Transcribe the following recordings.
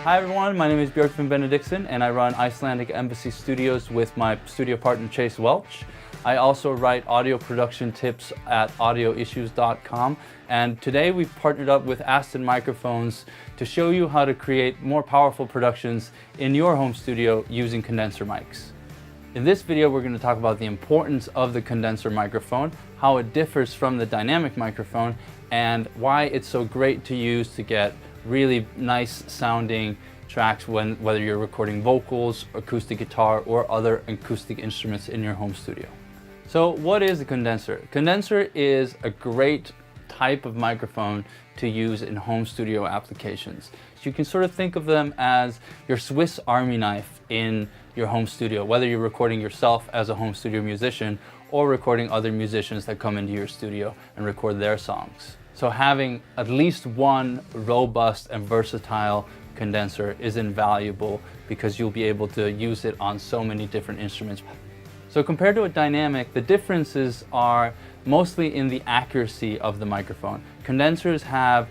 Hi everyone, my name is Björkvin Benediktsson and I run Icelandic Embassy Studios with my studio partner Chase Welch. I also write audio production tips at audioissues.com, and today we've partnered up with Aston Microphones to show you how to create more powerful productions in your home studio using condenser mics. In this video we're going to talk about the importance of the condenser microphone, how it differs from the dynamic microphone, and why it's so great to use to get really nice sounding tracks whether you're recording vocals, acoustic guitar, or other acoustic instruments in your home studio. So what is a condenser? Condenser is a great type of microphone to use in home studio applications. So you can sort of think of them as your Swiss Army knife in your home studio, whether you're recording yourself as a home studio musician or recording other musicians that come into your studio and record their songs. So having at least one robust and versatile condenser is invaluable because you'll be able to use it on so many different instruments. So compared to a dynamic, the differences are mostly in the accuracy of the microphone. Condensers have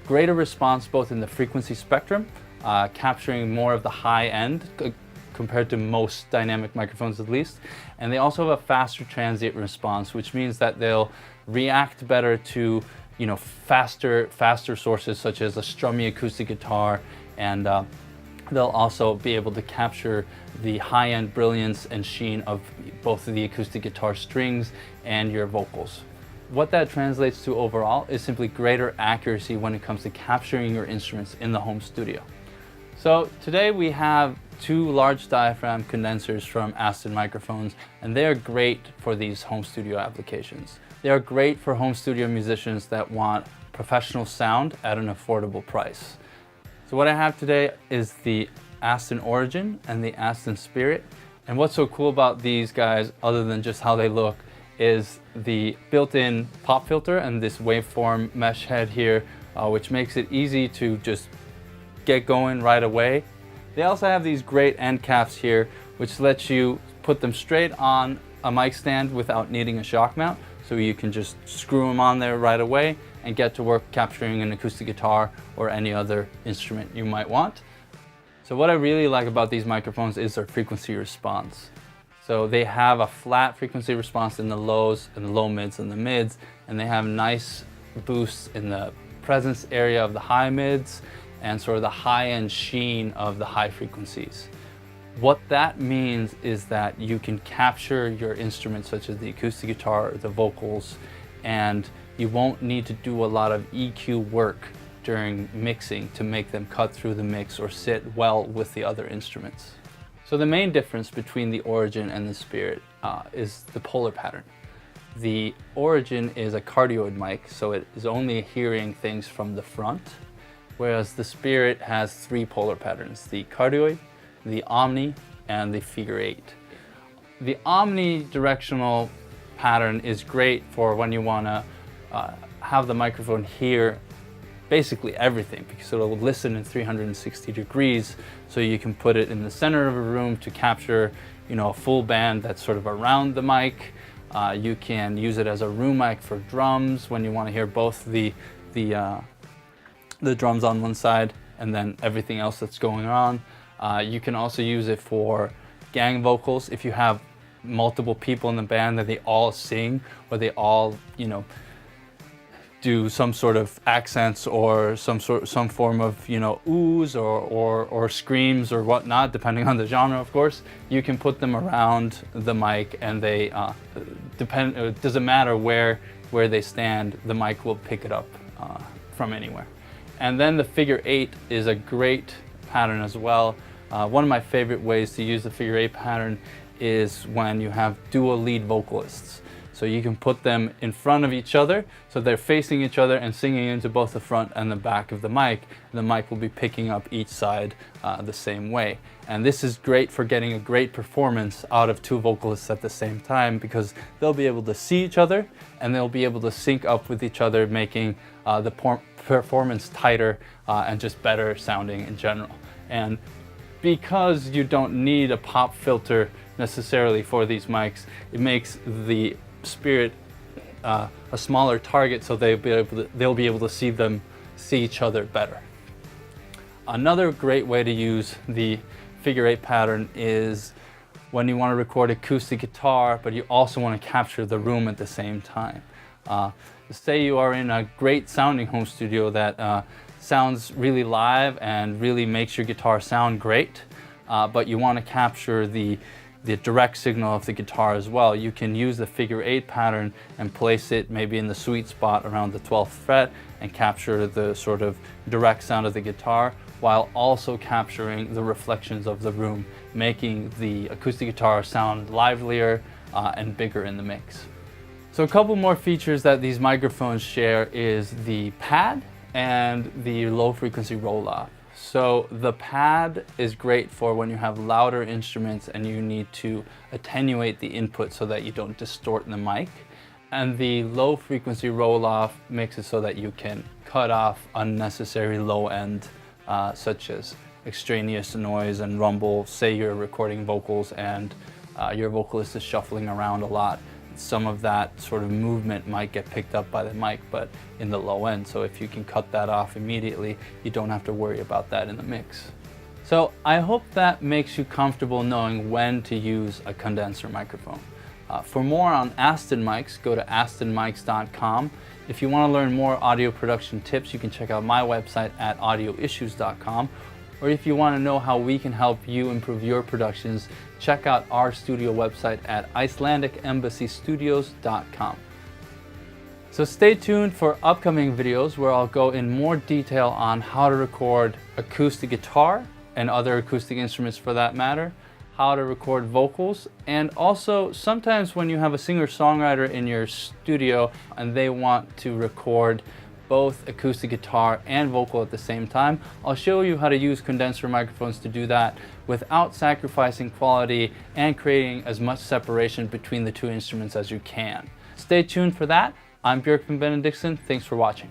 greater response both in the frequency spectrum, capturing more of the high end compared to most dynamic microphones at least. And they also have a faster transient response, which means that they'll react better to faster sources such as a strummy acoustic guitar, and they'll also be able to capture the high-end brilliance and sheen of both of the acoustic guitar strings and your vocals. What that translates to overall is simply greater accuracy when it comes to capturing your instruments in the home studio. So today we have two large diaphragm condensers from Aston Microphones, and they are great for these home studio applications. They are great for home studio musicians that want professional sound at an affordable price. So what I have today is the Aston Origin and the Aston Spirit. And what's so cool about these guys, other than just how they look, is the built-in pop filter and this waveform mesh head here, which makes it easy to just get going right away. They also have these great end caps here, which lets you put them straight on a mic stand without needing a shock mount. So you can just screw them on there right away and get to work capturing an acoustic guitar or any other instrument you might want. So what I really like about these microphones is their frequency response. So they have a flat frequency response in the lows and the low mids and the mids, and they have nice boosts in the presence area of the high mids and sort of the high-end sheen of the high frequencies. What that means is that you can capture your instruments such as the acoustic guitar or the vocals, and you won't need to do a lot of EQ work during mixing to make them cut through the mix or sit well with the other instruments. So the main difference between the Origin and the Spirit is the polar pattern. The Origin is a cardioid mic, so it is only hearing things from the front, whereas the Spirit has three polar patterns: the cardioid, the omni, and the figure 8. The omnidirectional pattern is great for when you want to have the microphone hear basically everything, because it'll listen in 360 degrees, so you can put it in the center of a room to capture a full band that's sort of around the mic. You can use it as a room mic for drums when you want to hear both the drums on one side and then everything else that's going on. You can also use it for gang vocals if you have multiple people in the band that they all sing, or they all do some sort of accents or some form of oohs or screams or whatnot, depending on the genre, of course. You can put them around the mic, and they it doesn't matter where they stand, the mic will pick it up from anywhere. And then the figure 8 is a great pattern as well. One of my favorite ways to use the figure 8 pattern is when you have dual lead vocalists. So you can put them in front of each other, so they're facing each other and singing into both the front and the back of the mic. The mic will be picking up each side the same way. And this is great for getting a great performance out of two vocalists at the same time, because they'll be able to see each other and they'll be able to sync up with each other, making the performance tighter and just better sounding in general. And because you don't need a pop filter necessarily for these mics, it makes the Spirit a smaller target, so they'll be able to see each other better. Another great way to use the figure 8 pattern is when you want to record acoustic guitar, but you also want to capture the room at the same time. Say you are in a great sounding home studio that sounds really live and really makes your guitar sound great, but you want to capture the direct signal of the guitar as well. You can use the figure 8 pattern and place it maybe in the sweet spot around the 12th fret and capture the sort of direct sound of the guitar while also capturing the reflections of the room, making the acoustic guitar sound livelier and bigger in the mix. So a couple more features that these microphones share is the pad and the low frequency roll-off. So the pad is great for when you have louder instruments and you need to attenuate the input so that you don't distort the mic. And the low frequency roll-off makes it so that you can cut off unnecessary low end, such as extraneous noise and rumble. Say you're recording vocals and your vocalist is shuffling around a lot. Some of that sort of movement might get picked up by the mic, but in the low end. So if you can cut that off immediately, you don't have to worry about that in the mix. So I hope that makes you comfortable knowing when to use a condenser microphone. For more on Aston mics, go to astonmics.com. If you want to learn more audio production tips, you can check out my website at audioissues.com. Or if you want to know how we can help you improve your productions, check out our studio website at IcelandicEmbassyStudios.com. So stay tuned for upcoming videos where I'll go in more detail on how to record acoustic guitar and other acoustic instruments for that matter, how to record vocals, and also sometimes when you have a singer-songwriter in your studio and they want to record both acoustic guitar and vocal at the same time, I'll show you how to use condenser microphones to do that without sacrificing quality and creating as much separation between the two instruments as you can. Stay tuned for that. I'm Björk from Benedictson. Thanks for watching.